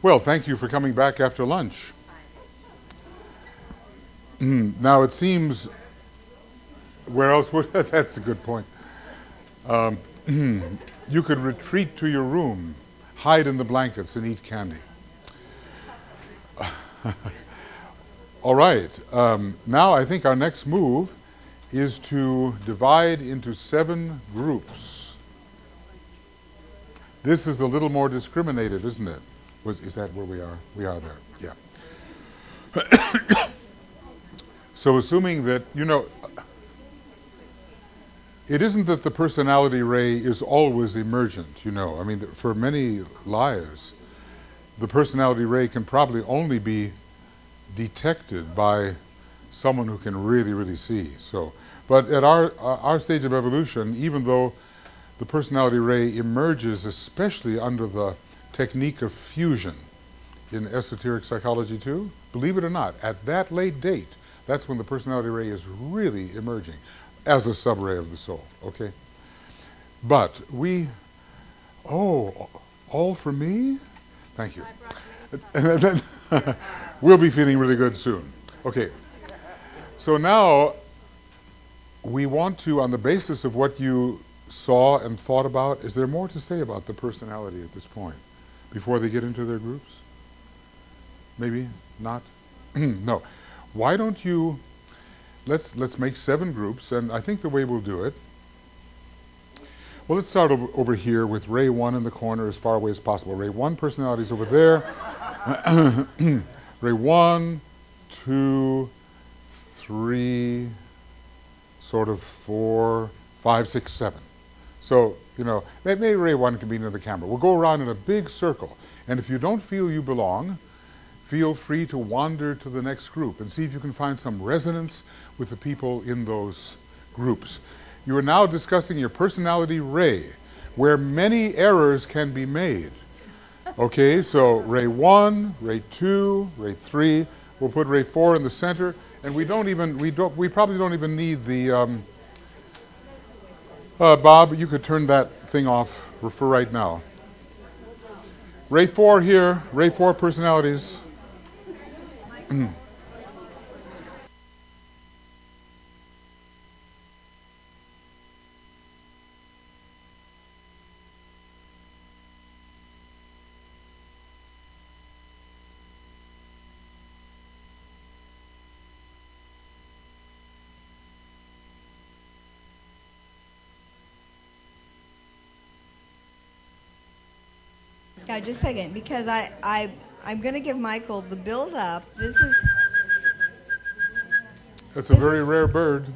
Well, thank you for coming back after lunch. Now it seems, where else would, that's a good point. You could retreat to your room, hide in the blankets and eat candy. All right, now I think our next move is to divide into 7 groups. This is a little more discriminated, isn't it? Is that where we are? We are there, yeah. So assuming that, it isn't that the personality ray is always emergent, I mean, for many lives, the personality ray can probably only be detected by someone who can really, really see. So, but at our stage of evolution, even though the personality ray emerges, especially under the technique of fusion in esoteric psychology too, believe it or not, at that late date, that's when the personality ray is really emerging as a subray of the soul, okay? But all for me? Thank you. We'll be feeling really good soon. Okay, so now we want to, on the basis of what you saw and thought about, is there more to say about the personality at this point before they get into their groups? Maybe not? No. Why don't you, let's make 7 groups, and I think the way we'll do it, well, let's start over here with Ray 1 in the corner as far away as possible. Ray 1 personality is over there. Ray 1, 2, 3, sort of 4, 5, 6, 7. So, maybe Ray 1 can be near the camera. We'll go around in a big circle, and if you don't feel you belong, feel free to wander to the next group and see if you can find some resonance with the people in those groups. You are now discussing your personality ray, where many errors can be made. Okay, so Ray 1, Ray 2, Ray 3, we'll put Ray 4 in the center, and we probably don't even need the, Bob, you could turn that thing off for right now. Ray 4 here, Ray 4 personalities. Yeah, just a second, because I'm going to give Michael the build-up. This is... That's a very rare bird.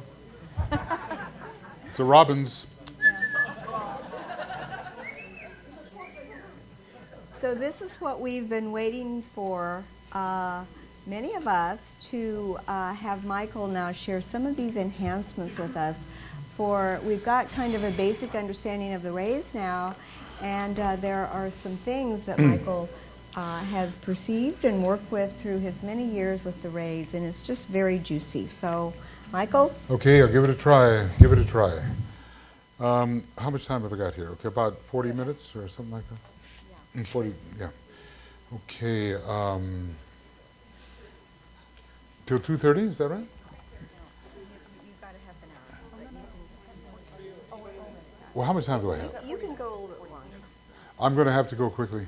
It's a Robbins. So this is what we've been waiting for, many of us, to have Michael now share some of these enhancements with us. We've got kind of a basic understanding of the rays now, and there are some things that Michael has perceived and worked with through his many years with the rays, and it's just very juicy. So, Michael? Okay, I'll give it a try. Give it a try. How much time have I got here? Okay, about 40 minutes or something like that? Yeah. 40, yeah. Okay, till 2:30, is that right? You've got a half an hour. Well, how much time do I have? You can go a little bit longer. I'm going to have to go quickly.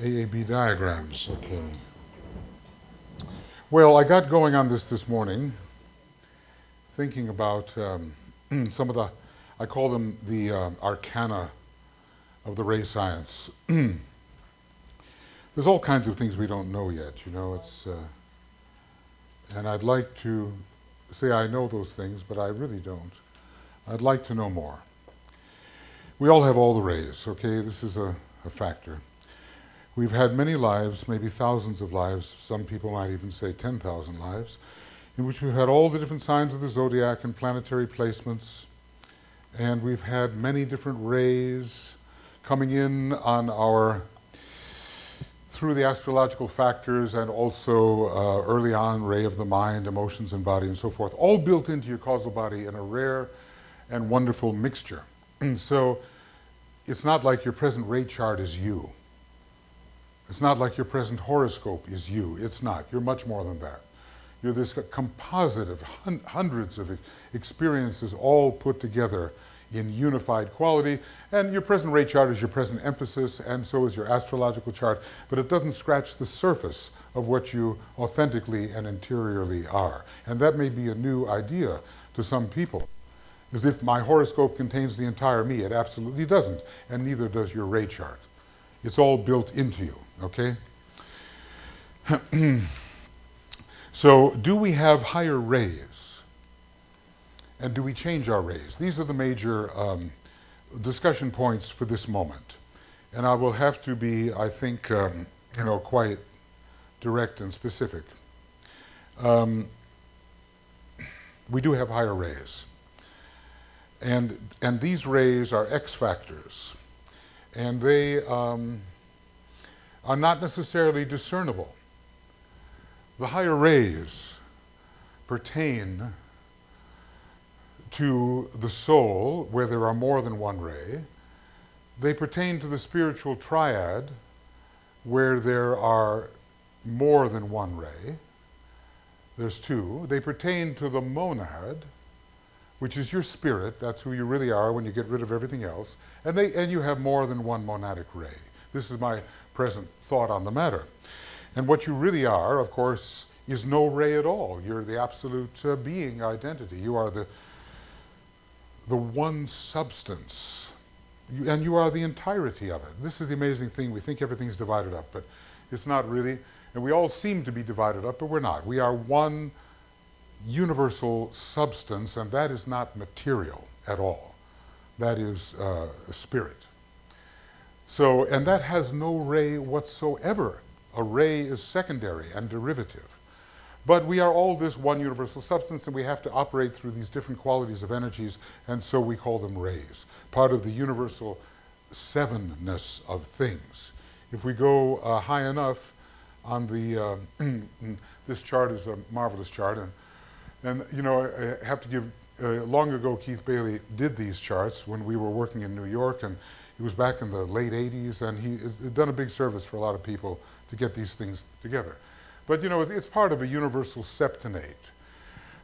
AAB diagrams, okay. Well, I got going on this morning, thinking about some of the, I call them the arcana of the ray science. There's all kinds of things we don't know yet, it's, and I'd like to say I know those things, but I really don't. I'd like to know more. We all have all the rays, okay? This is a factor. We've had many lives, maybe thousands of lives, some people might even say 10,000 lives, in which we've had all the different signs of the zodiac and planetary placements, and we've had many different rays coming in on our, through the astrological factors, and also early on ray of the mind, emotions and body and so forth, all built into your causal body in a rare and wonderful mixture. So it's not like your present rate chart is you. It's not like your present horoscope is you. It's not. You're much more than that. You're this composite of hundreds of experiences all put together in unified quality, and your present rate chart is your present emphasis, and so is your astrological chart, but it doesn't scratch the surface of what you authentically and interiorly are. And that may be a new idea to some people, as if my horoscope contains the entire me. It absolutely doesn't, and neither does your rate chart. It's all built into you, okay? So, do we have higher rays? And do we change our rays? These are the major discussion points for this moment. And I will have to be, I think, quite direct and specific. We do have higher rays. And these rays are X factors. And they are not necessarily discernible. The higher rays pertain to the soul, where there are more than one ray. They pertain to the spiritual triad, where there are more than one ray. There's two. They pertain to the monad, which is your spirit. That's who you really are when you get rid of everything else. And you have more than one monadic ray. This is my present thought on the matter. And what you really are, of course, is no ray at all. You're the absolute being identity. You are the one substance. And you are the entirety of it. This is the amazing thing. We think everything's divided up, but it's not really. And we all seem to be divided up, but we're not. We are one universal substance, and that is not material at all. That is a spirit. So, and that has no ray whatsoever. A ray is secondary and derivative. But we are all this one universal substance, and we have to operate through these different qualities of energies, and so we call them rays, part of the universal sevenness of things. If we go high enough on the, this chart is a marvelous chart, and you know, I have to give, long ago Keith Bailey did these charts when we were working in New York, and he was back in the late 80s, and he has done a big service for a lot of people to get these things together. But you know, it's part of a universal septennate.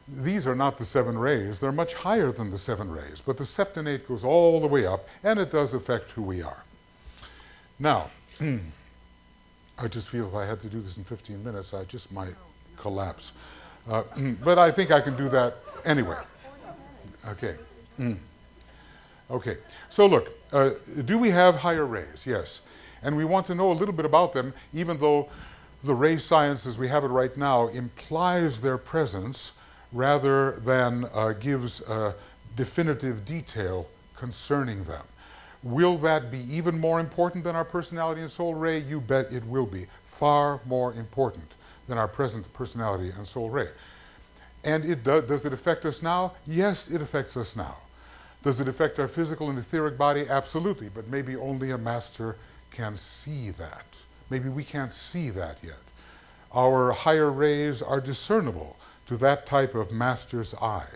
These are not the 7 rays. They're much higher than the 7 rays, but the septennate goes all the way up, and it does affect who we are. Now, I just feel if I had to do this in 15 minutes, I just might collapse. But I think I can do that anyway. Okay. Okay. So look, do we have higher rays? Yes. And we want to know a little bit about them, even though the ray science as we have it right now implies their presence rather than gives definitive detail concerning them. Will that be even more important than our personality and soul ray? You bet it will be. Far more important than our present personality and soul ray. And does it affect us now? Yes, it affects us now. Does it affect our physical and etheric body? Absolutely, but maybe only a master can see that. Maybe we can't see that yet. Our higher rays are discernible to that type of master's eye.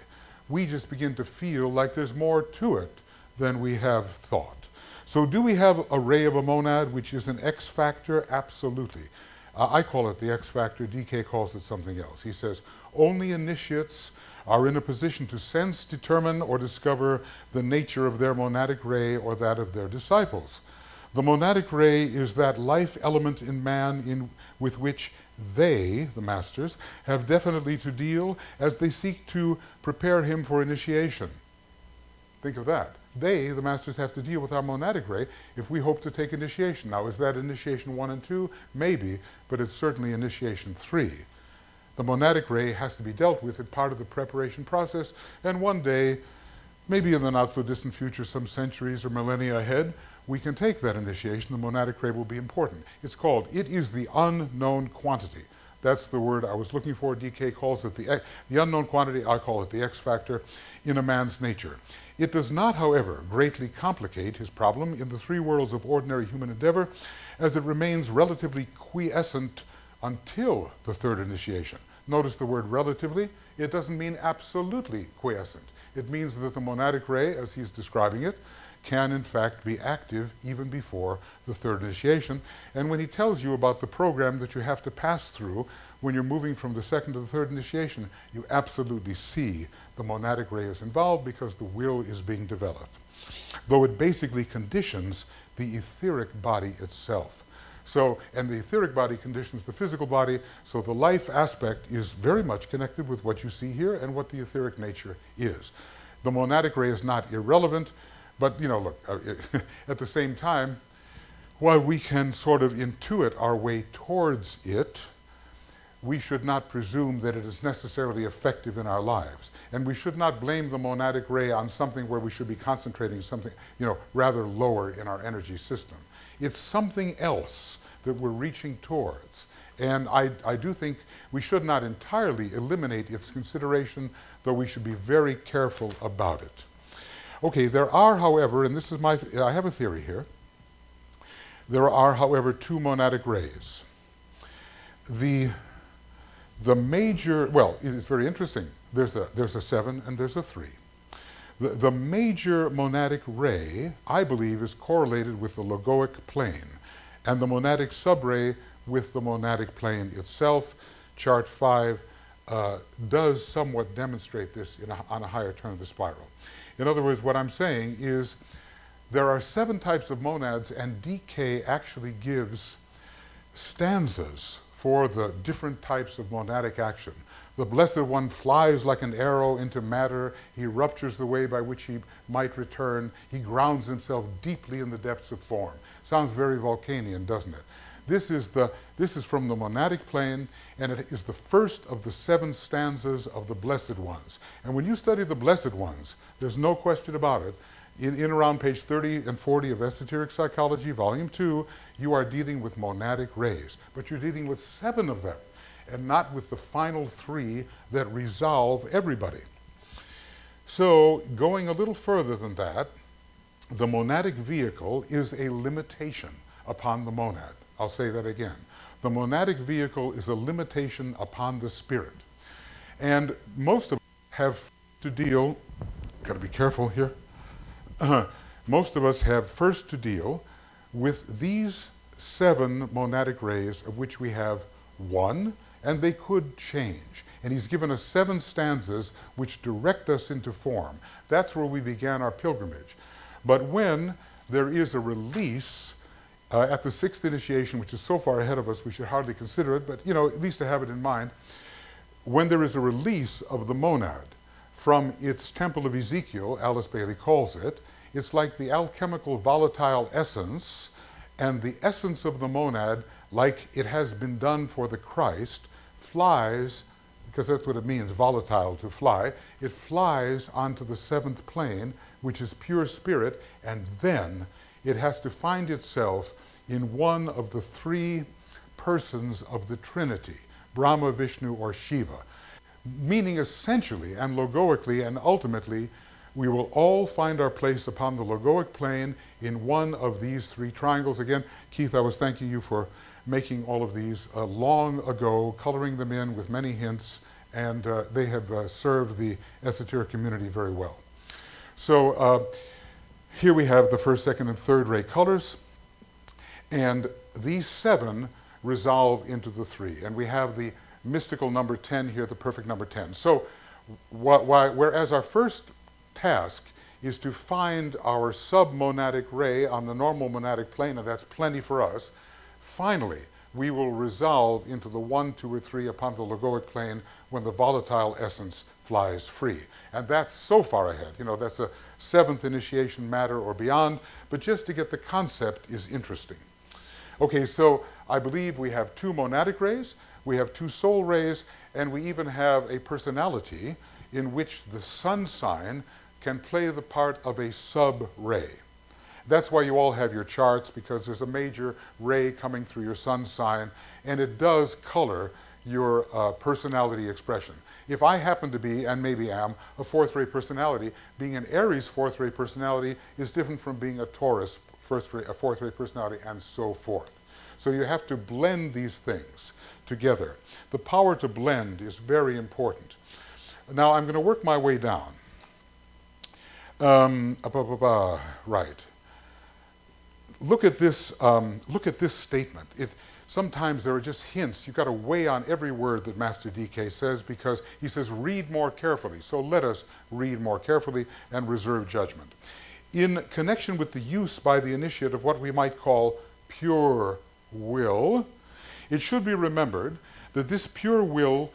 We just begin to feel like there's more to it than we have thought. So do we have a ray of a monad which is an X factor? Absolutely. I call it the X factor. DK calls it something else. He says, only initiates are in a position to sense, determine, or discover the nature of their monadic ray or that of their disciples. The monadic ray is that life element in man with which they, the masters, have definitely to deal as they seek to prepare him for initiation. Think of that. They, the masters, have to deal with our monadic ray if we hope to take initiation. Now, is that initiation 1 and 2? Maybe, but it's certainly initiation 3. The monadic ray has to be dealt with as part of the preparation process, and one day, maybe in the not-so-distant future, some centuries or millennia ahead, we can take that initiation. The monadic ray will be important. It's called, it is the unknown quantity. That's the word I was looking for. DK calls it the unknown quantity. I call it the X factor in a man's nature. It does not, however, greatly complicate his problem in the 3 worlds of ordinary human endeavor, as it remains relatively quiescent until the 3rd initiation. Notice the word relatively. It doesn't mean absolutely quiescent. It means that the monadic ray, as he's describing it, can in fact be active even before the third initiation. And when he tells you about the program that you have to pass through when you're moving from the second to the third initiation, you absolutely see the monadic ray is involved because the will is being developed. Though it basically conditions the etheric body itself. So, and the etheric body conditions the physical body, so the life aspect is very much connected with what you see here and what the etheric nature is. The monadic ray is not irrelevant, but you know, look, at the same time, while we can sort of intuit our way towards it, we should not presume that it is necessarily effective in our lives. And we should not blame the monadic ray on something where we should be concentrating something, you know, rather lower in our energy system. It's something else that we're reaching towards. And I do think we should not entirely eliminate its consideration, though we should be very careful about it. Okay, there are, however, and this is I have a theory here. There are, however, two monadic rays. The major, well, it is very interesting. There's a 7 and there's a 3. The major monadic ray, I believe, is correlated with the logoic plane, and the monadic subray with the monadic plane itself. Chart 5 does somewhat demonstrate this on a higher turn of the spiral. In other words, what I'm saying is there are 7 types of monads, and DK actually gives stanzas for the different types of monadic action. The Blessed One flies like an arrow into matter. He ruptures the way by which he might return. He grounds himself deeply in the depths of form. Sounds very Vulcanian, doesn't it? This is from the monadic plane, and it is the first of the 7 stanzas of the Blessed Ones. And when you study the Blessed Ones, there's no question about it. In around page 30 and 40 of Esoteric Psychology, Volume 2, you are dealing with monadic rays, but you're dealing with 7 of them, and not with the final 3 that resolve everybody. So, going a little further than that, the monadic vehicle is a limitation upon the monad. I'll say that again. The monadic vehicle is a limitation upon the spirit. And most of us have to deal, got to be careful here, most of us have first to deal with these 7 monadic rays, of which we have 1, and they could change. And he's given us 7 stanzas which direct us into form. That's where we began our pilgrimage. But when there is a release at the 6th initiation, which is so far ahead of us we should hardly consider it, but you know, at least to have it in mind, when there is a release of the monad from its temple of Ezekiel, Alice Bailey calls it, it's like the alchemical volatile essence, and the essence of the monad, like it has been done for the Christ, flies, because that's what it means, volatile, to fly. It flies onto the 7th plane, which is pure spirit, and then it has to find itself in one of the 3 persons of the Trinity, Brahma, Vishnu, or Shiva. Meaning essentially and logoically and ultimately, we will all find our place upon the logoic plane in one of these 3 triangles. Again, Keith, I was thanking you for making all of these long ago, coloring them in with many hints, and they have served the esoteric community very well. So here we have the 1st, 2nd, and 3rd ray colors, and these 7 resolve into the 3, and we have the mystical number 10 here, the perfect number 10. So whereas our first task is to find our submonadic ray on the normal monadic plane, and that's plenty for us, finally we will resolve into the 1, 2, or 3 upon the logoic plane when the volatile essence flies free. And that's so far ahead. You know, that's a 7th initiation matter or beyond, but just to get the concept is interesting. Okay, so I believe we have 2 monadic rays, we have 2 soul rays, and we even have a personality in which the sun sign can play the part of a sub-ray. That's why you all have your charts, because there's a major ray coming through your sun sign, and it does color your personality expression. If I happen to be, and maybe am, a 4th ray personality, being an Aries 4th ray personality is different from being a Taurus 4th ray personality, and so forth. So you have to blend these things together. The power to blend is very important. Now I'm going to work my way down. Right. Look at this. Look at this statement. Sometimes there are just hints. You've got to weigh on every word that Master DK says, because he says, read more carefully. So let us read more carefully and reserve judgment. In connection with the use by the initiate of what we might call pure will, it should be remembered that this pure will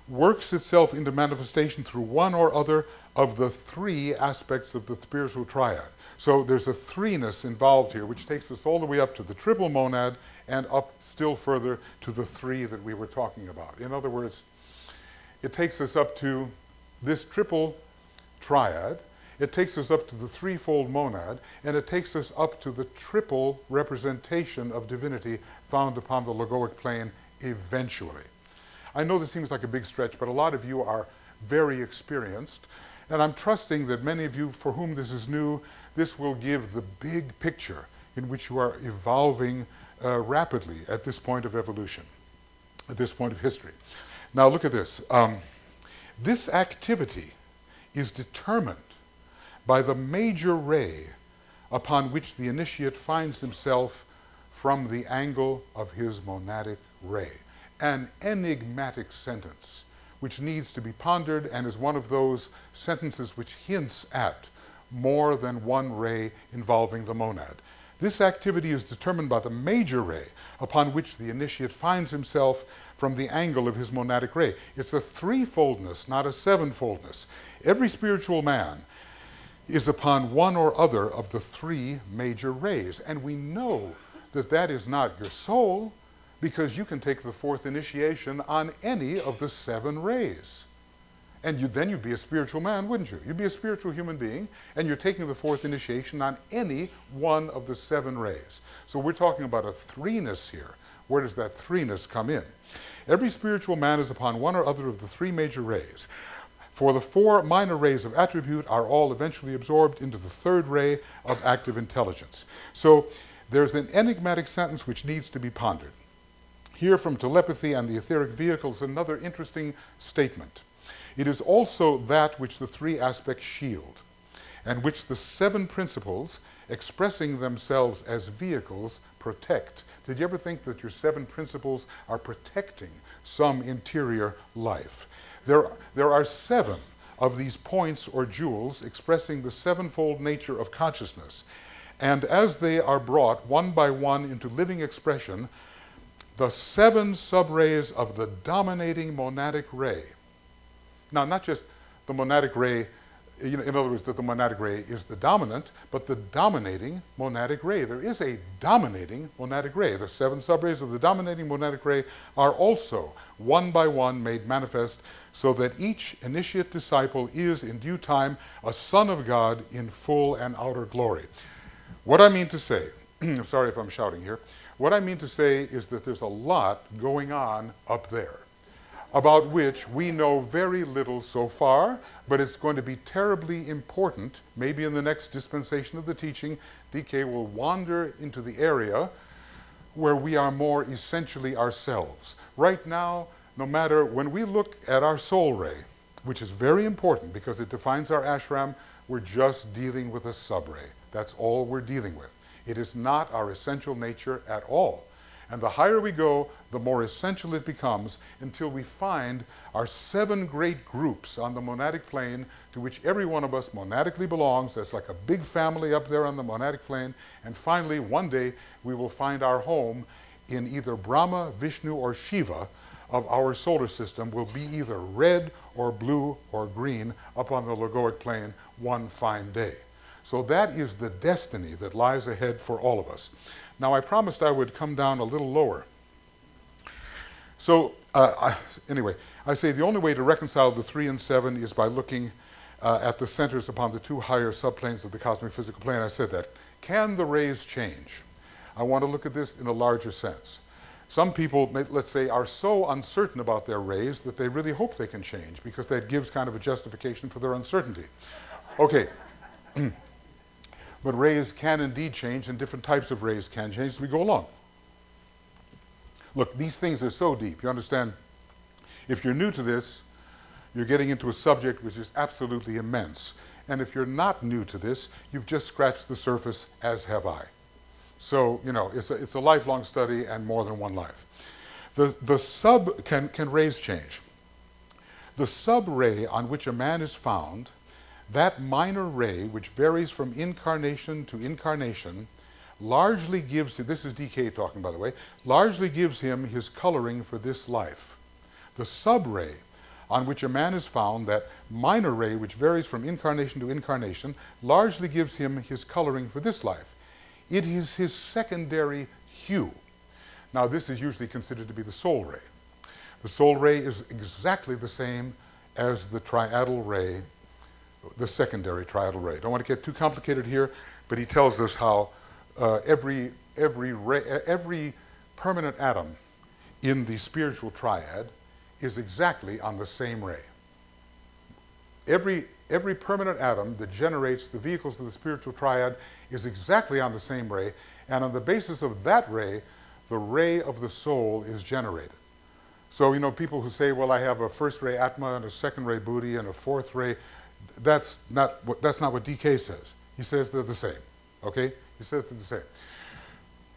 works itself into manifestation through one or other of the three aspects of the spiritual triad. So there's a threeness involved here, which takes us all the way up to the triple monad and up still further to the three that we were talking about. In other words, it takes us up to this triple triad, it takes us up to the threefold monad, and it takes us up to the triple representation of divinity found upon the logoic plane eventually. I know this seems like a big stretch, but a lot of you are very experienced, and I'm trusting that many of you for whom this is new, this will give the big picture in which you are evolving rapidly at this point of evolution, at this point of history. Now look at this. This activity is determined by the major ray upon which the initiate finds himself from the angle of his monadic ray. An enigmatic sentence which needs to be pondered and is one of those sentences which hints at more than one ray involving the monad. This activity is determined by the major ray upon which the initiate finds himself from the angle of his monadic ray. It's a threefoldness, not a sevenfoldness. Every spiritual man is upon one or other of the three major rays, and we know that that is not your soul, because you can take the fourth initiation on any of the seven rays. And then you'd be a spiritual man, wouldn't you? You'd be a spiritual human being, and you're taking the fourth initiation on any one of the seven rays. So we're talking about a threeness here. Where does that threeness come in? Every spiritual man is upon one or other of the three major rays. For the four minor rays of attribute are all eventually absorbed into the third ray of active intelligence. So there's an enigmatic sentence which needs to be pondered. Here from telepathy and the etheric vehicles, another interesting statement. It is also that which the three aspects shield, and which the seven principles, expressing themselves as vehicles, protect. Did you ever think that your seven principles are protecting some interior life? There are seven of these points or jewels expressing the sevenfold nature of consciousness. And as they are brought one by one into living expression, the seven subrays of the dominating monadic ray. Now, not just the monadic ray, in other words, that the monadic ray is the dominant, but the dominating monadic ray. There is a dominating monadic ray. The seven subrays of the dominating monadic ray are also one by one made manifest, so that each initiate disciple is in due time a son of God in full and outer glory. What I mean to say, I'm sorry if I'm shouting here, what I mean to say is that there's a lot going on up there, about which we know very little so far, but it's going to be terribly important. Maybe in the next dispensation of the teaching, DK will wander into the area where we are more essentially ourselves. Right now, no matter, when we look at our soul ray, which is very important because it defines our ashram, we're just dealing with a subray. That's all we're dealing with. It is not our essential nature at all. And the higher we go, the more essential it becomes, until we find our seven great groups on the monadic plane to which every one of us monadically belongs. That's like a big family up there on the monadic plane. And finally, one day, we will find our home in either Brahma, Vishnu, or Shiva of our solar system. Will be either red or blue or green up on the logoic plane one fine day. So that is the destiny that lies ahead for all of us. Now, I promised I would come down a little lower. So, anyway, I say the only way to reconcile the 3 and 7 is by looking at the centers upon the two higher subplanes of the cosmic physical plane. I said that. Can the rays change? I want to look at this in a larger sense. Some people, let's say, are so uncertain about their rays that they really hope they can change, because that gives kind of a justification for their uncertainty. Okay. But rays can indeed change, and different types of rays can change as we go along. Look, these things are so deep. You understand, if you're new to this, you're getting into a subject which is absolutely immense. And if you're not new to this, you've just scratched the surface, as have I. So, you know, it's a lifelong study and more than one life. The sub can rays change. The sub-ray on which a man is found, that minor ray, which varies from incarnation to incarnation, largely gives him, this is DK talking by the way, largely gives him his coloring for this life. The sub-ray on which a man is found, that minor ray which varies from incarnation to incarnation, largely gives him his coloring for this life. It is his secondary hue. Now this is usually considered to be the soul ray. The soul ray is exactly the same as the triadal ray, the secondary triadal ray. Don't want to get too complicated here, but he tells us how every permanent atom in the spiritual triad is exactly on the same ray. Every permanent atom that generates the vehicles of the spiritual triad is exactly on the same ray, and on the basis of that ray, the ray of the soul is generated. So, you know, people who say, well, I have a first ray Atma and a second ray Buddhi and a fourth ray, that's not what DK says. He says they're the same, okay? He says they're the same.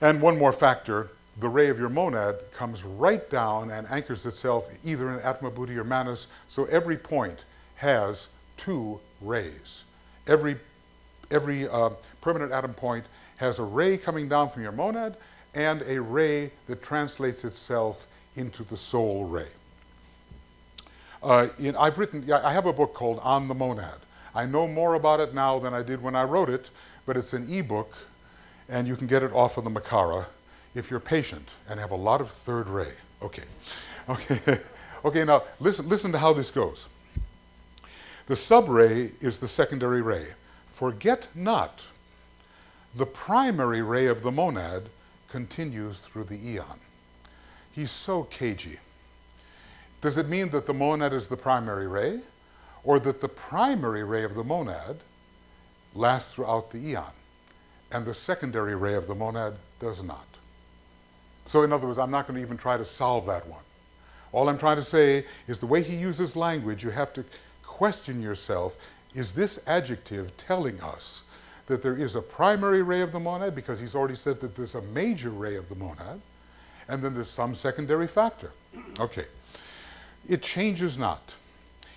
And one more factor, the ray of your monad comes right down and anchors itself either in Atma, Buddhi, or Manas, so every point has two rays. Every permanent atom point has a ray coming down from your monad and a ray that translates itself into the soul ray. I have a book called On the Monad. I know more about it now than I did when I wrote it, but it's an e-book, and you can get it off of the Makara if you're patient and have a lot of third ray. Okay. Okay, now listen to how this goes. The sub-ray is the secondary ray. Forget not, the primary ray of the monad continues through the eon. He's so cagey. Does it mean that the monad is the primary ray, or that the primary ray of the monad lasts throughout the eon, and the secondary ray of the monad does not? So in other words, I'm not going to even try to solve that one. All I'm trying to say is the way he uses language, you have to question yourself, is this adjective telling us that there is a primary ray of the monad, because he's already said that there's a major ray of the monad, and then there's some secondary factor. Okay. It changes not.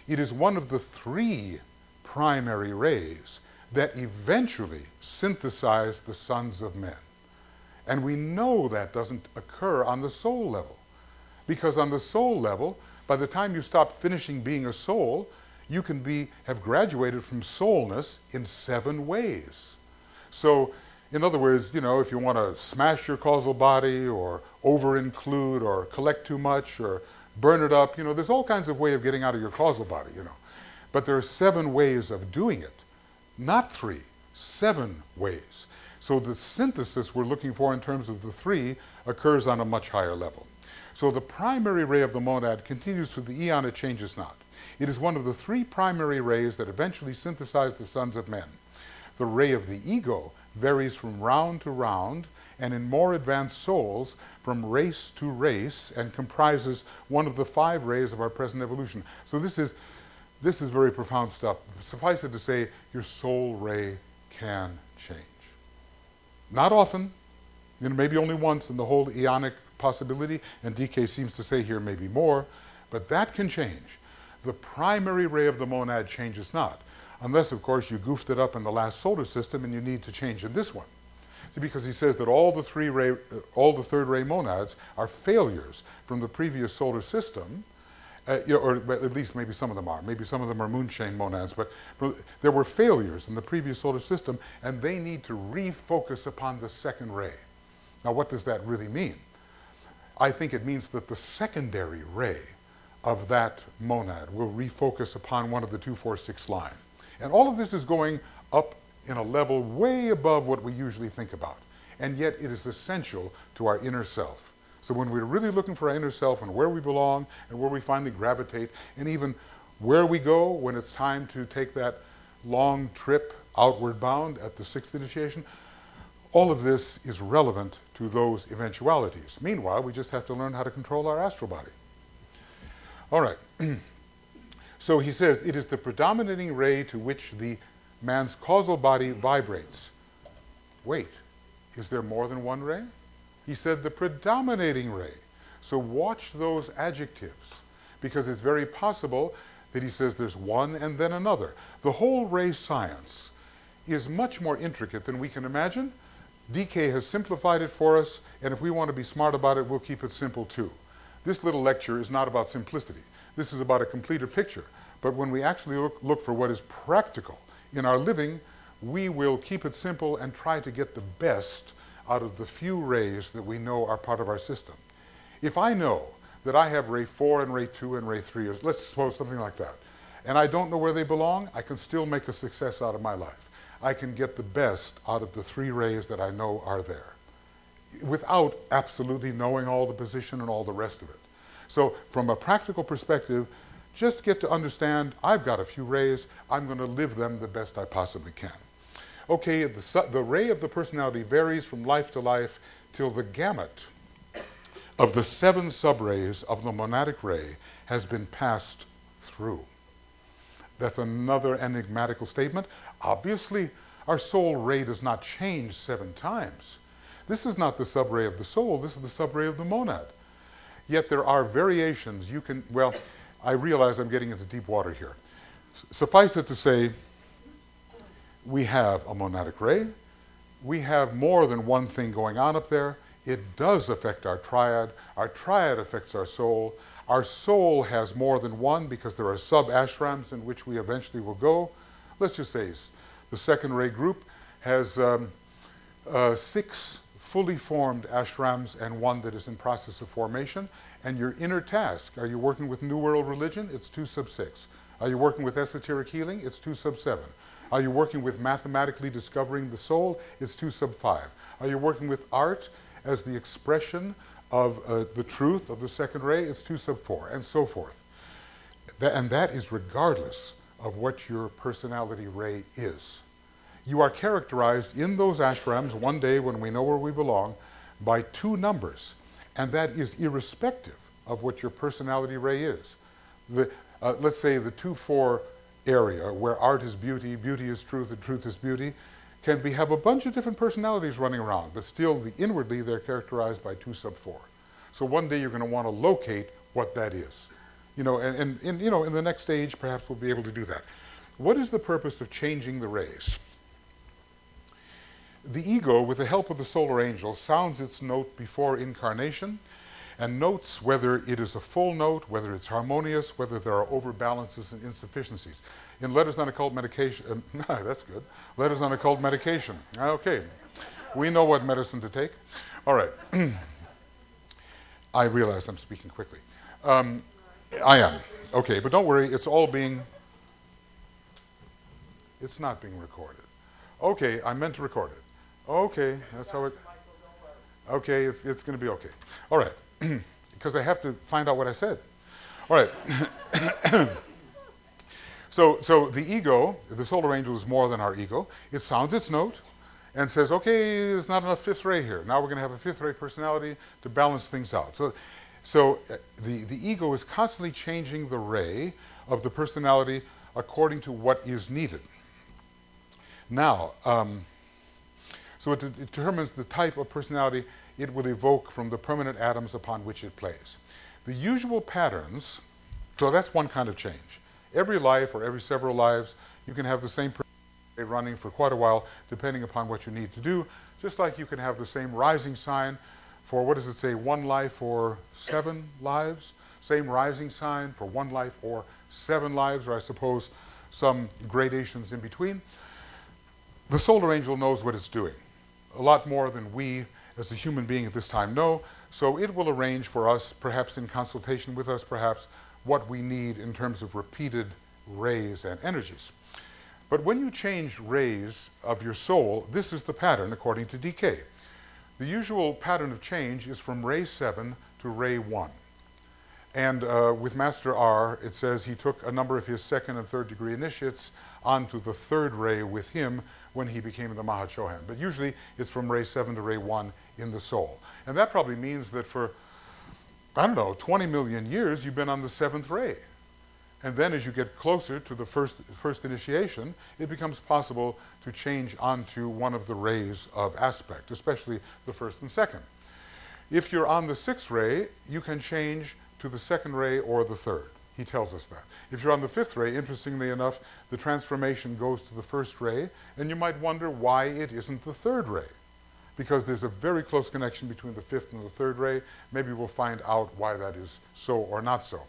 It is one of the three primary rays that eventually synthesize the sons of men. And we know that doesn't occur on the soul level. Because on the soul level, by the time you stop finishing being a soul, you can have graduated from soulness in 7 ways. So, in other words, you know, if you want to smash your causal body or over-include or collect too much or burn it up, you know, there's all kinds of ways of getting out of your causal body, you know. But there are 7 ways of doing it. Not 3, 7 ways. So the synthesis we're looking for in terms of the 3 occurs on a much higher level. So the primary ray of the monad continues through the eon, it changes not. It is one of the 3 primary rays that eventually synthesize the sons of men. The ray of the ego varies from round to round, and in more advanced souls, from race to race, and comprises one of the 5 rays of our present evolution. So this is very profound stuff. Suffice it to say, your soul ray can change. Not often, you know, maybe only once in the whole eonic possibility, and DK seems to say here maybe more, but that can change. The primary ray of the monad changes not, unless, of course, you goofed it up in the last solar system and you need to change in this one. See, because he says that all the third ray monads are failures from the previous solar system, or at least maybe some of them are. Maybe some of them are moonchain monads, but there were failures in the previous solar system, and they need to refocus upon the second ray. Now, what does that really mean? I think it means that the secondary ray of that monad will refocus upon one of the 2, 4, 6 line. And all of this is going up in a level way above what we usually think about. And yet it is essential to our inner self. So when we're really looking for our inner self and where we belong and where we finally gravitate, and even where we go when it's time to take that long trip outward bound at the 6th initiation, all of this is relevant to those eventualities. Meanwhile, we just have to learn how to control our astral body. All right. So he says, it is the predominating ray to which the man's causal body vibrates. Wait, is there more than one ray? He said the predominating ray. So watch those adjectives, because it's very possible that he says there's one and then another. The whole ray science is much more intricate than we can imagine. DK has simplified it for us, and if we want to be smart about it, we'll keep it simple too. This little lecture is not about simplicity. This is about a completer picture. But when we actually look for what is practical in our living, we will keep it simple and try to get the best out of the few rays that we know are part of our system. If I know that I have ray 4 and ray 2 and ray 3, or let's suppose something like that, and I don't know where they belong, I can still make a success out of my life. I can get the best out of the 3 rays that I know are there, without absolutely knowing all the position and all the rest of it. So from a practical perspective, just get to understand, I've got a few rays, I'm going to live them the best I possibly can. Okay, the ray of the personality varies from life to life till the gamut of the 7 subrays of the monadic ray has been passed through. That's another enigmatical statement. Obviously, our soul ray does not change 7 times. This is not the subray of the soul, this is the subray of the monad. Yet there are variations. You can, well, I realize I'm getting into deep water here. Suffice it to say, we have a monadic ray. We have more than one thing going on up there. It does affect our triad. Our triad affects our soul. Our soul has more than one because there are sub-ashrams in which we eventually will go. Let's just say the second ray group has 6 fully formed ashrams and 1 that is in process of formation. And your inner task, are you working with New World religion? It's 2 sub 6. Are you working with esoteric healing? It's 2 sub 7. Are you working with mathematically discovering the soul? It's 2 sub 5. Are you working with art as the expression of the truth of the second ray? It's 2 sub 4, and so forth. And that is regardless of what your personality ray is. You are characterized in those ashrams one day when we know where we belong by 2 numbers, and that is irrespective of what your personality ray is. Let's say the 2-4 area where art is beauty, beauty is truth, and truth is beauty, can have a bunch of different personalities running around, but still inwardly they're characterized by 2 sub 4. So one day you're going to want to locate what that is. You know, and you know, in the next stage perhaps we'll be able to do that. What is the purpose of changing the rays? The ego, with the help of the solar angel, sounds its note before incarnation and notes whether it is a full note, whether it's harmonious, whether there are overbalances and insufficiencies. In Letters on Occult Medication, that's good. Letters on Occult Medication. Okay, we know what medicine to take. All right. I realize I'm speaking quickly. I am. Okay, but don't worry, it's not being recorded. Okay, I meant to record it. Okay, that's how it, okay, it's going to be okay. All right, because I have to find out what I said. All right. So the ego, the solar angel is more than our ego. It sounds its note and says, okay, there's not enough 5th ray here. Now we're going to have a 5th ray personality to balance things out. So the ego is constantly changing the ray of the personality according to what is needed. Now, so it determines the type of personality it will evoke from the permanent atoms upon which it plays. The usual patterns, so that's one kind of change. Every life or every several lives, you can have the same personality running for quite a while depending upon what you need to do, just like you can have the same rising sign for, what does it say, 1 life or 7 lives? Same rising sign for 1 life or 7 lives, or I suppose some gradations in between. The solar angel knows what it's doing, a lot more than we as a human being at this time know, so it will arrange for us, perhaps in consultation with us, perhaps, what we need in terms of repeated rays and energies. But when you change rays of your soul, this is the pattern according to DK. The usual pattern of change is from ray 7 to ray 1. And with Master R, it says he took a number of his 2nd and 3rd degree initiates onto the 3rd ray with him when he became the Mahachohan. But usually it's from ray 7 to ray 1 in the soul. And that probably means that for, I don't know, 20 million years you've been on the 7th ray. And then as you get closer to the first initiation, it becomes possible to change onto one of the rays of aspect, especially the first and second. If you're on the sixth ray, you can change to the second ray or the third. He tells us that. If you're on the fifth ray, interestingly enough, the transformation goes to the first ray, and you might wonder why it isn't the third ray. Because there's a very close connection between the fifth and the third ray. Maybe we'll find out why that is so or not so.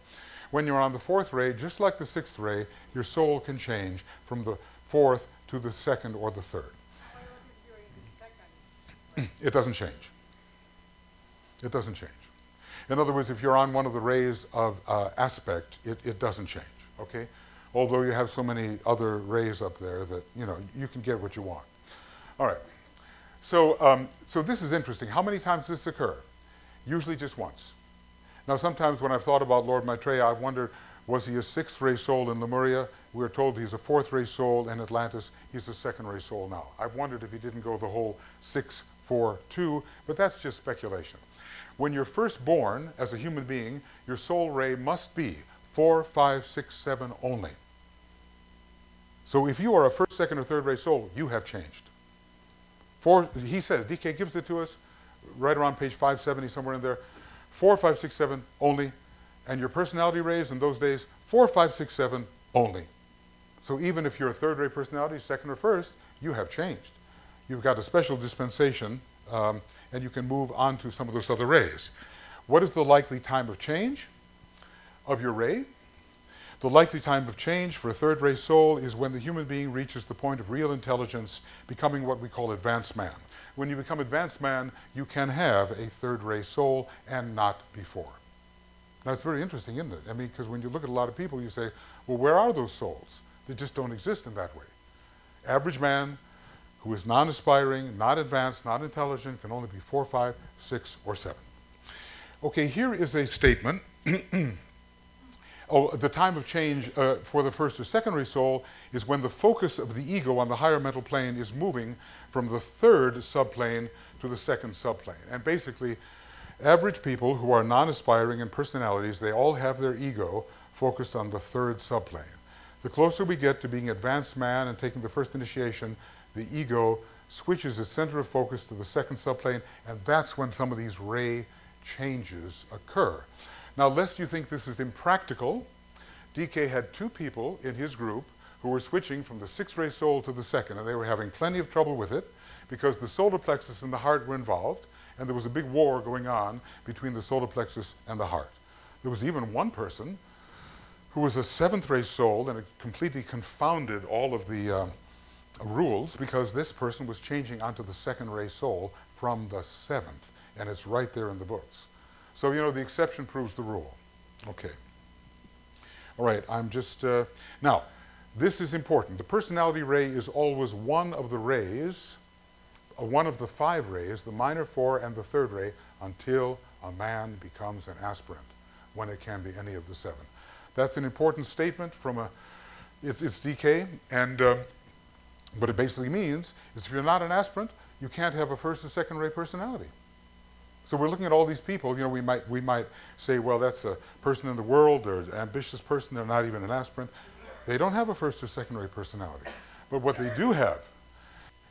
When you're on the fourth ray, just like the sixth ray, your soul can change from the fourth to the second or the third. It doesn't change. It doesn't change. In other words, if you're on one of the rays of aspect, it doesn't change, okay? Although you have so many other rays up there that, you know, you can get what you want. All right. So, so this is interesting. How many times does this occur? Usually just once. Now, sometimes when I've thought about Lord Maitreya, I've wondered, was he a sixth ray soul in Lemuria? We're told he's a fourth ray soul in Atlantis. He's a second ray soul now. I've wondered if he didn't go the whole 6, 4, 2, but that's just speculation. When you're first born as a human being, your soul ray must be 4, 5, 6, 7 only. So if you are a first, second, or third ray soul, you have changed. He says, DK gives it to us right around page 570, somewhere in there. 4, 5, 6, 7 only. And your personality rays in those days, 4, 5, 6, 7 only. So even if you're a third ray personality, second or first, you have changed. You've got a special dispensation, and you can move on to some of those other rays. What is the likely time of change of your ray? The likely time of change for a third ray soul is when the human being reaches the point of real intelligence, becoming what we call advanced man. When you become advanced man, you can have a third ray soul and not before. Now, it's very interesting, isn't it? I mean, because when you look at a lot of people, you say, well, where are those souls? They just don't exist in that way. Average man who is non-aspiring, not advanced, not intelligent, can only be 4, 5, 6, or 7. Okay, here is a statement. Oh, the time of change for the first or second ray soul is when the focus of the ego on the higher mental plane is moving from the third subplane to the second subplane. And basically, average people who are non-aspiring in personalities, they all have their ego focused on the third subplane. The closer we get to being advanced man and taking the first initiation, the ego switches its center of focus to the second subplane, and that's when some of these ray changes occur. Now, lest you think this is impractical, DK had 2 people in his group who were switching from the sixth ray soul to the second, and they were having plenty of trouble with it because the solar plexus and the heart were involved, and there was a big war going on between the solar plexus and the heart. There was even one person who was a seventh ray soul, and it completely confounded all of the rules because this person was changing onto the second ray soul from the seventh, and it's right there in the books. So, you know, the exception proves the rule. Okay. All right, I'm just, now, this is important. The personality ray is always one of the rays, one of the 5 rays, the minor 4 and the third ray, until a man becomes an aspirant, when it can be any of the 7. That's an important statement from it's DK, and what it basically means is if you're not an aspirant, you can't have a first and second ray personality. So we're looking at all these people, you know, we might say, well, that's a person in the world, they're an ambitious person, they're not even an aspirant. They don't have a first or second ray personality. But what they do have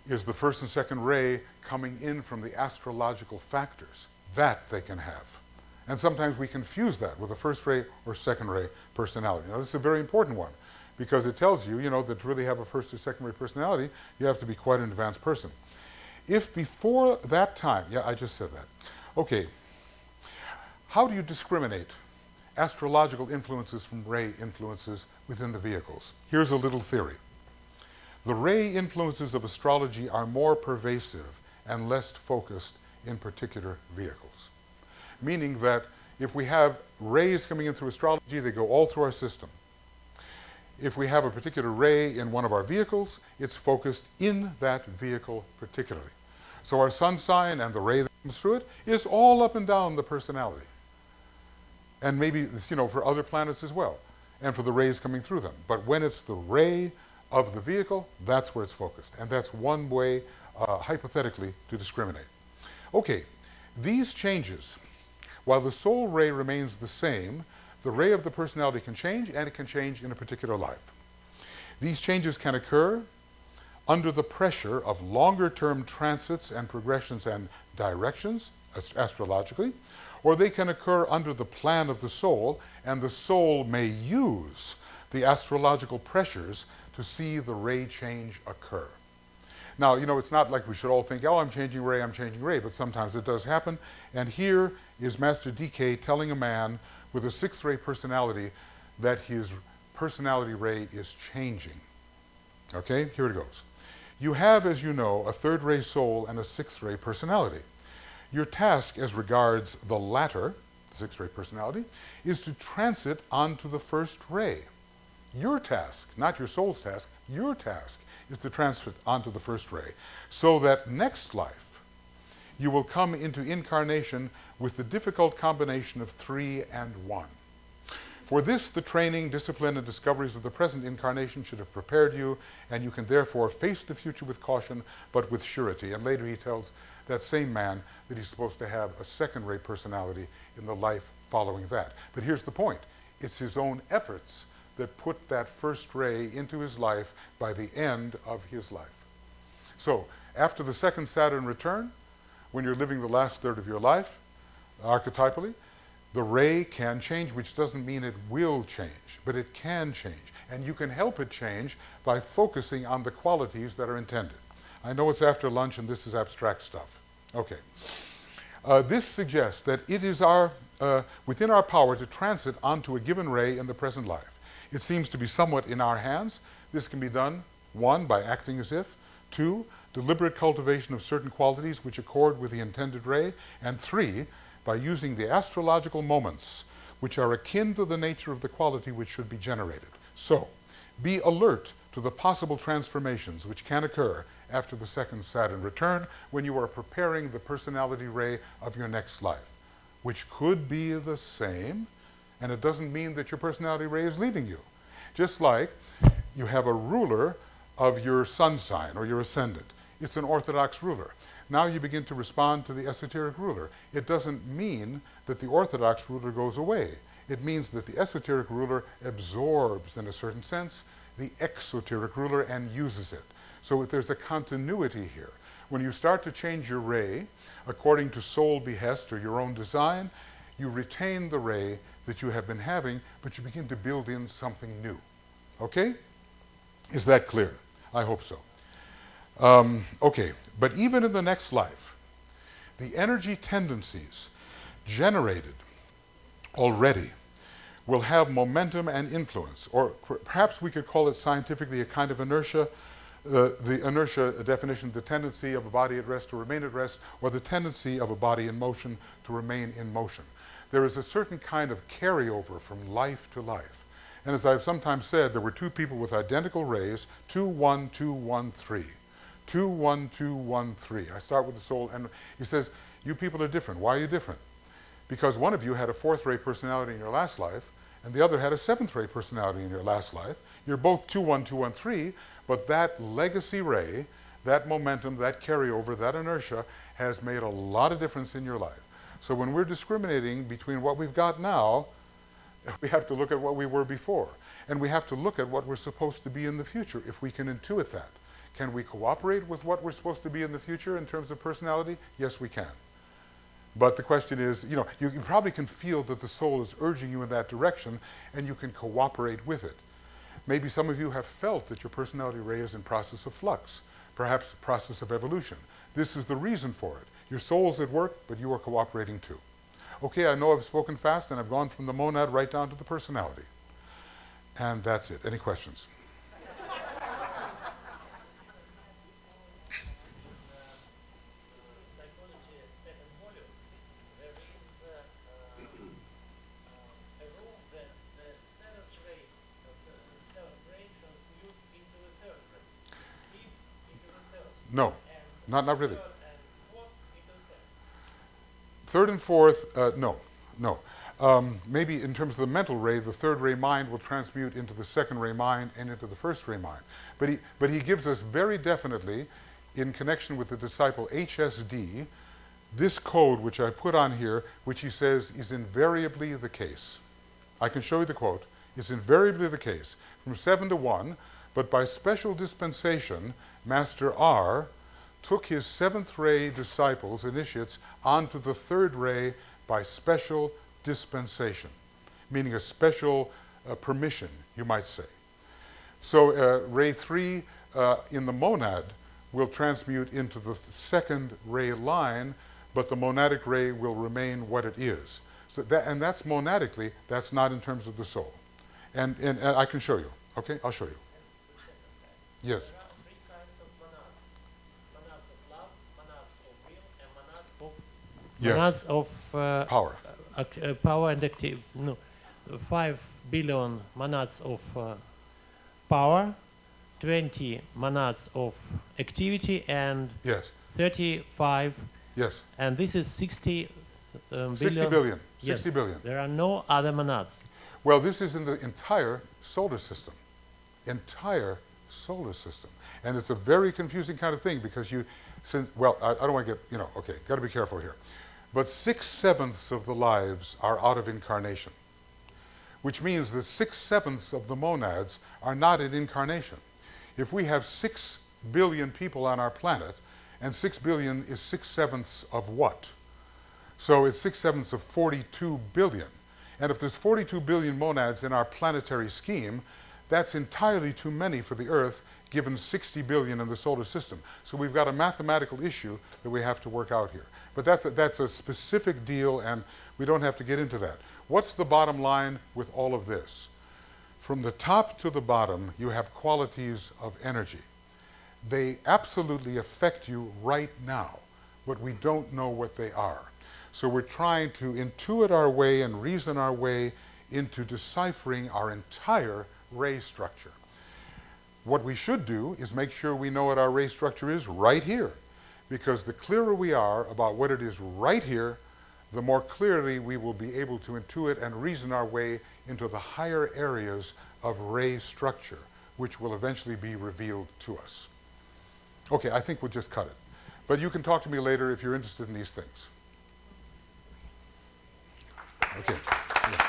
is the first and second ray coming in from the astrological factors. That they can have. And sometimes we confuse that with a first ray or second ray personality. Now, this is a very important one because it tells you, you know, that to really have a first or second ray personality, you have to be quite an advanced person. If before that time, yeah, I just said that. Okay, how do you discriminate astrological influences from ray influences within the vehicles? Here's a little theory. The ray influences of astrology are more pervasive and less focused in particular vehicles. Meaning that if we have rays coming in through astrology, they go all through our system. If we have a particular ray in one of our vehicles, it's focused in that vehicle particularly. So our sun sign and the ray that comes through it is all up and down the personality. And maybe, you know, for other planets as well, and for the rays coming through them. But when it's the ray of the vehicle, that's where it's focused. And that's one way, hypothetically, to discriminate. Okay, these changes, while the soul ray remains the same, the ray of the personality can change, and it can change in a particular life. These changes can occur under the pressure of longer-term transits and progressions and directions, astrologically, or they can occur under the plan of the soul, and the soul may use the astrological pressures to see the ray change occur. Now, you know, it's not like we should all think, oh, I'm changing ray, but sometimes it does happen. And here is Master DK telling a man with a sixth ray personality that his personality ray is changing. Okay, here it goes. You have, as you know, a third ray soul and a sixth ray personality. Your task as regards the latter, the sixth ray personality, is to transit onto the first ray. Your task, not your soul's task, your task is to transit onto the first ray, so that next life you will come into incarnation with the difficult combination of 3 and 1. For this, the training, discipline, and discoveries of the present incarnation should have prepared you, and you can therefore face the future with caution, but with surety. And later he tells that same man that he's supposed to have a second ray personality in the life following that. But here's the point. It's his own efforts that put that first ray into his life by the end of his life. So, after the second Saturn return, when you're living the last third of your life, archetypally, the ray can change, which doesn't mean it will change, but it can change. And you can help it change by focusing on the qualities that are intended. I know it's after lunch and this is abstract stuff. Okay. This suggests that it is within our power to transit onto a given ray in the present life. It seems to be somewhat in our hands. This can be done, 1, by acting as if, 2, deliberate cultivation of certain qualities which accord with the intended ray, and 3, by using the astrological moments which are akin to the nature of the quality which should be generated. So, be alert to the possible transformations which can occur after the second Saturn return when you are preparing the personality ray of your next life, which could be the same, and it doesn't mean that your personality ray is leaving you. Just like you have a ruler of your sun sign or your ascendant. It's an orthodox ruler. Now you begin to respond to the esoteric ruler. It doesn't mean that the orthodox ruler goes away. It means that the esoteric ruler absorbs, in a certain sense, the exoteric ruler and uses it. So there's a continuity here. When you start to change your ray according to soul behest or your own design, you retain the ray that you have been having, but you begin to build in something new. Okay? Is that clear? I hope so. Okay, but even in the next life, the energy tendencies generated already will have momentum and influence, or perhaps we could call it scientifically a kind of inertia. The inertia definition, the tendency of a body at rest to remain at rest, or the tendency of a body in motion to remain in motion. There is a certain kind of carryover from life to life. And as I've sometimes said, there were 2 people with identical rays, 2, 1, 2, 1, 3. 2, 1, 2, 1, 3. I start with the soul, and he says, you people are different. Why are you different? Because one of you had a 4th ray personality in your last life, and the other had a 7th ray personality in your last life. You're both 2, 1, 2, 1, 3, but that legacy ray, that momentum, that carryover, that inertia has made a lot of difference in your life. So when we're discriminating between what we've got now, we have to look at what we were before. And we have to look at what we're supposed to be in the future if we can intuit that. Can we cooperate with what we're supposed to be in the future in terms of personality? Yes, we can. But the question is, you know, you probably can feel that the soul is urging you in that direction, and you can cooperate with it. Maybe some of you have felt that your personality ray is in process of flux, perhaps process of evolution. This is the reason for it. Your soul's at work, but you are cooperating too. Okay, I know I've spoken fast, and I've gone from the monad right down to the personality. And that's it. Any questions? No, not really. Third and fourth, no. Maybe in terms of the mental ray, the third ray mind will transmute into the second ray mind and into the first ray mind. But he gives us very definitely, in connection with the disciple HSD, this code which I put on here, which he says is invariably the case. I can show you the quote. It's invariably the case, from 7 to 1, but by special dispensation, Master R took his 7th ray disciples, initiates, onto the 3rd ray by special dispensation, meaning a special permission, you might say. So ray 3 in the monad will transmute into the 2nd ray line, but the monadic ray will remain what it is. So and that's monadically, that's not in terms of the soul. And I can show you. Okay, I'll show you. Yes. There are 3 kinds of monads. Monads of love, monads of will, and monads of Yes. Power. Power and active. No, 5 billion monads of power, 20 monads of activity, and Yes. 35. Yes. And this is 60 billion. 60 billion. Yes. 60 billion. There are no other monads. Well, this is in the entire solar system. Entire solar system. And it's a very confusing kind of thing because well, I don't want to get, okay, got to be careful here. But 6/7 of the lives are out of incarnation, which means that 6/7 of the monads are not in incarnation. If we have 6 billion people on our planet, and 6 billion is 6/7 of what? So it's 6/7 of 42 billion. And if there's 42 billion monads in our planetary scheme, that's entirely too many for the Earth, given 60 billion in the solar system. So we've got a mathematical issue that we have to work out here. But that's a specific deal, and we don't have to get into that. What's the bottom line with all of this? From the top to the bottom, you have qualities of energy. They absolutely affect you right now, but we don't know what they are. So we're trying to intuit our way and reason our way into deciphering our entire ray structure. What we should do is make sure we know what our ray structure is right here, because the clearer we are about what it is right here, the more clearly we will be able to intuit and reason our way into the higher areas of ray structure, which will eventually be revealed to us. Okay, I think we'll just cut it. But you can talk to me later if you're interested in these things. Okay. Yeah.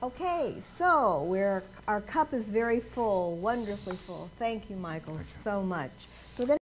Okay, so our cup is very full, wonderfully full. Thank you, Michael, so much. So we're going